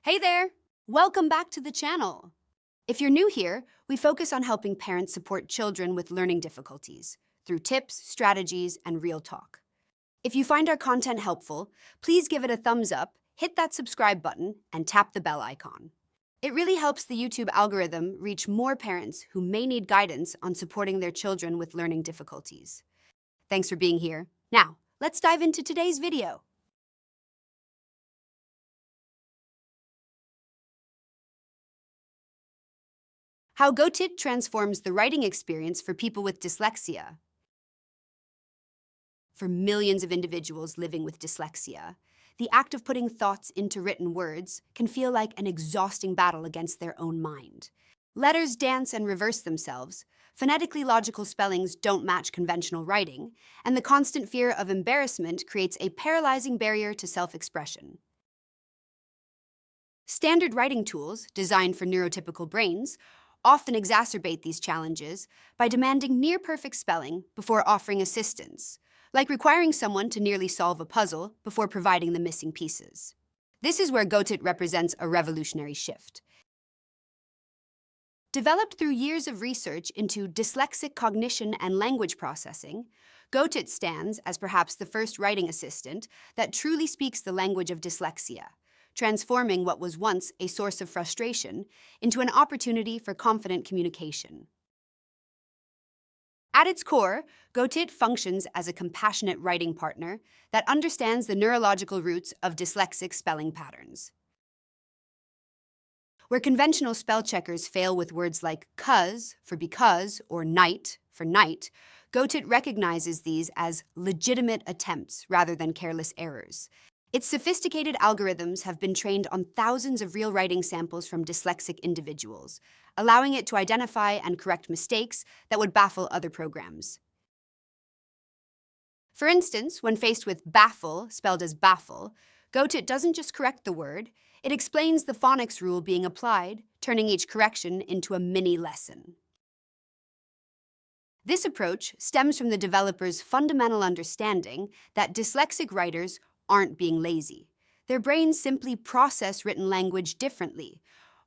Hey there! Welcome back to the channel. If you're new here, we focus on helping parents support children with learning difficulties through tips, strategies, and real talk. If you find our content helpful, please give it a thumbs up, hit that subscribe button, and tap the bell icon. It really helps the YouTube algorithm reach more parents who may need guidance on supporting their children with learning difficulties. Thanks for being here. Now, let's dive into today's video. How Ghotit transforms the writing experience for people with dyslexia. For millions of individuals living with dyslexia, the act of putting thoughts into written words can feel like an exhausting battle against their own mind. Letters dance and reverse themselves, phonetically logical spellings don't match conventional writing, and the constant fear of embarrassment creates a paralyzing barrier to self-expression. Standard writing tools, designed for neurotypical brains, often exacerbate these challenges by demanding near-perfect spelling before offering assistance, like requiring someone to nearly solve a puzzle before providing the missing pieces. This is where Ghotit represents a revolutionary shift. Developed through years of research into dyslexic cognition and language processing, Ghotit stands as perhaps the first writing assistant that truly speaks the language of dyslexia, transforming what was once a source of frustration into an opportunity for confident communication. At its core, Ghotit functions as a compassionate writing partner that understands the neurological roots of dyslexic spelling patterns. Where conventional spell checkers fail with words like cuz for because or night for night, Ghotit recognizes these as legitimate attempts rather than careless errors. Its sophisticated algorithms have been trained on thousands of real writing samples from dyslexic individuals, allowing it to identify and correct mistakes that would baffle other programs. For instance, when faced with baffle, spelled as baffle, Ghotit doesn't just correct the word, it explains the phonics rule being applied, turning each correction into a mini lesson. This approach stems from the developer's fundamental understanding that dyslexic writers aren't being lazy. Their brains simply process written language differently,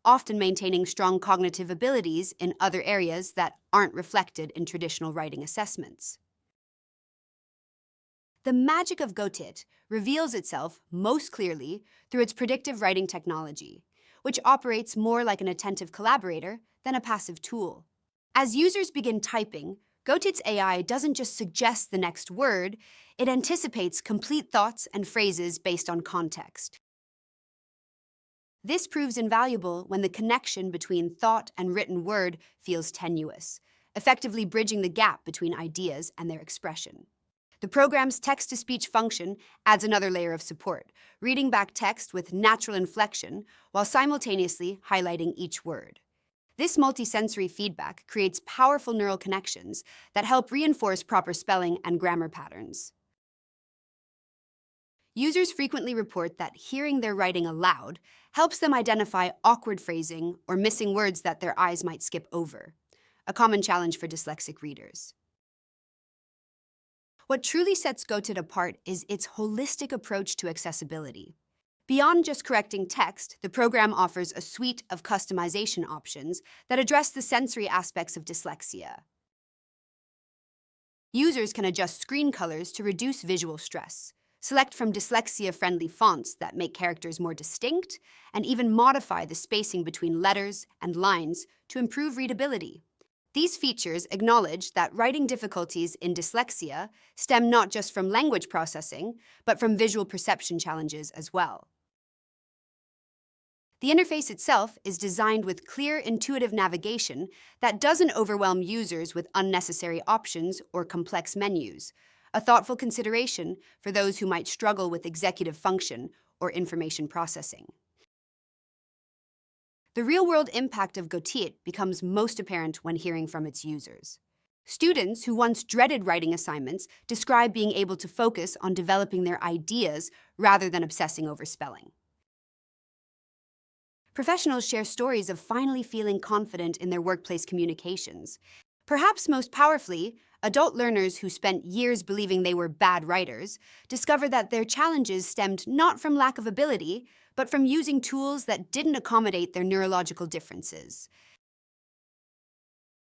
often maintaining strong cognitive abilities in other areas that aren't reflected in traditional writing assessments. The magic of Ghotit reveals itself most clearly through its predictive writing technology, which operates more like an attentive collaborator than a passive tool. As users begin typing, Ghotit's AI doesn't just suggest the next word, it anticipates complete thoughts and phrases based on context. This proves invaluable when the connection between thought and written word feels tenuous, effectively bridging the gap between ideas and their expression. The program's text-to-speech function adds another layer of support, reading back text with natural inflection while simultaneously highlighting each word. This multisensory feedback creates powerful neural connections that help reinforce proper spelling and grammar patterns. Users frequently report that hearing their writing aloud helps them identify awkward phrasing or missing words that their eyes might skip over, a common challenge for dyslexic readers. What truly sets Ghotit apart is its holistic approach to accessibility. Beyond just correcting text, the program offers a suite of customization options that address the sensory aspects of dyslexia. Users can adjust screen colors to reduce visual stress, select from dyslexia-friendly fonts that make characters more distinct, and even modify the spacing between letters and lines to improve readability. These features acknowledge that writing difficulties in dyslexia stem not just from language processing, but from visual perception challenges as well. The interface itself is designed with clear, intuitive navigation that doesn't overwhelm users with unnecessary options or complex menus, a thoughtful consideration for those who might struggle with executive function or information processing. The real-world impact of Ghotit becomes most apparent when hearing from its users. Students who once dreaded writing assignments describe being able to focus on developing their ideas rather than obsessing over spelling. Professionals share stories of finally feeling confident in their workplace communications. Perhaps most powerfully, Adult learners who spent years believing they were bad writers discovered that their challenges stemmed not from lack of ability, but from using tools that didn't accommodate their neurological differences.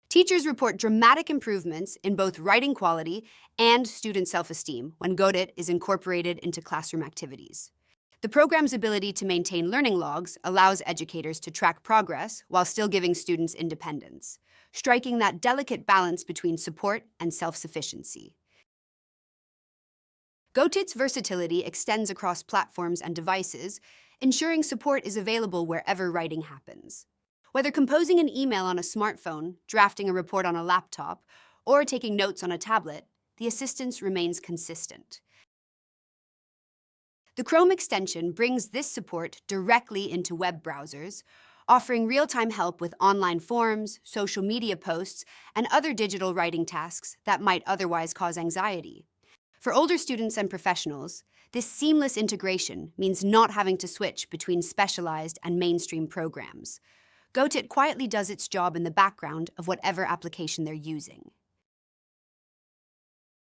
Teachers report dramatic improvements in both writing quality and student self-esteem when Ghotit is incorporated into classroom activities. The program's ability to maintain learning logs allows educators to track progress while still giving students independence, striking that delicate balance between support and self-sufficiency. Ghotit's versatility extends across platforms and devices, ensuring support is available wherever writing happens. Whether composing an email on a smartphone, drafting a report on a laptop, or taking notes on a tablet, the assistance remains consistent. The Chrome extension brings this support directly into web browsers, offering real-time help with online forms, social media posts, and other digital writing tasks that might otherwise cause anxiety. For older students and professionals, this seamless integration means not having to switch between specialized and mainstream programs. Ghotit quietly does its job in the background of whatever application they're using.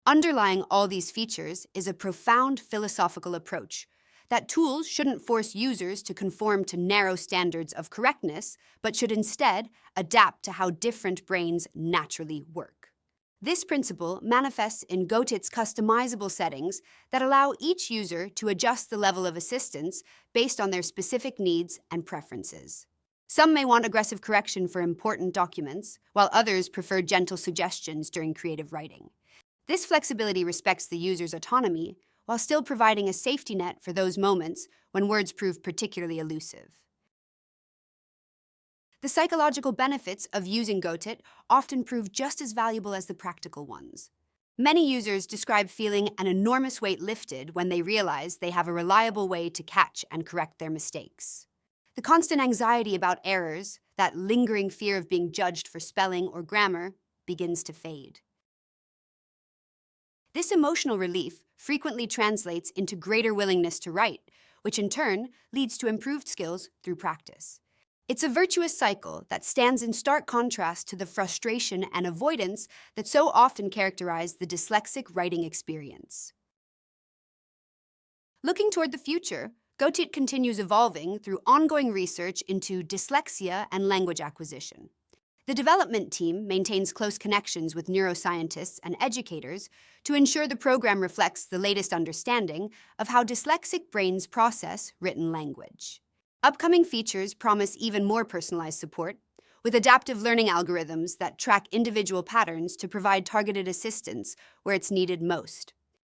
Underlying all these features is a profound philosophical approach that tools shouldn't force users to conform to narrow standards of correctness, but should instead adapt to how different brains naturally work. This principle manifests in Ghotit's customizable settings that allow each user to adjust the level of assistance based on their specific needs and preferences. Some may want aggressive correction for important documents, while others prefer gentle suggestions during creative writing. This flexibility respects the user's autonomy, while still providing a safety net for those moments when words prove particularly elusive. The psychological benefits of using Ghotit often prove just as valuable as the practical ones. Many users describe feeling an enormous weight lifted when they realize they have a reliable way to catch and correct their mistakes. The constant anxiety about errors, that lingering fear of being judged for spelling or grammar, begins to fade. This emotional relief frequently translates into greater willingness to write, which in turn leads to improved skills through practice. It's a virtuous cycle that stands in stark contrast to the frustration and avoidance that so often characterize the dyslexic writing experience. Looking toward the future, Ghotit continues evolving through ongoing research into dyslexia and language acquisition. The development team maintains close connections with neuroscientists and educators to ensure the program reflects the latest understanding of how dyslexic brains process written language. Upcoming features promise even more personalized support, with adaptive learning algorithms that track individual patterns to provide targeted assistance where it's needed most.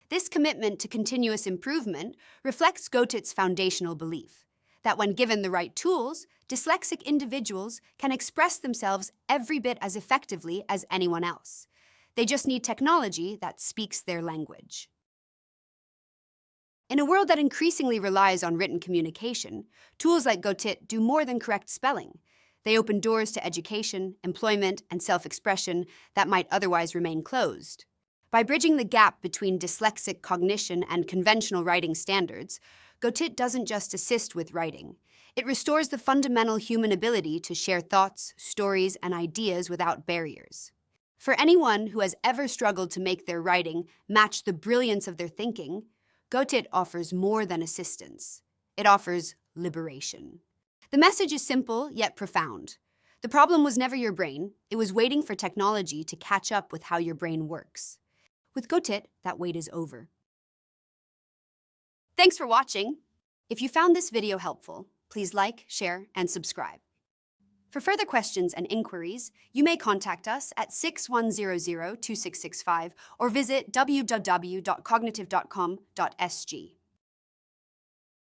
This commitment to continuous improvement reflects Ghotit's foundational belief that when given the right tools, dyslexic individuals can express themselves every bit as effectively as anyone else. They just need technology that speaks their language. In a world that increasingly relies on written communication, tools like Ghotit do more than correct spelling. They open doors to education, employment, and self-expression that might otherwise remain closed. By bridging the gap between dyslexic cognition and conventional writing standards, Ghotit doesn't just assist with writing. It restores the fundamental human ability to share thoughts, stories, and ideas without barriers. For anyone who has ever struggled to make their writing match the brilliance of their thinking, Ghotit offers more than assistance. It offers liberation. The message is simple yet profound. The problem was never your brain. It was waiting for technology to catch up with how your brain works. With Ghotit, that wait is over. Thanks for watching. If you found this video helpful, please like, share, and subscribe. For further questions and inquiries, you may contact us at 6100-2665 or visit www.cognitive.com.sg.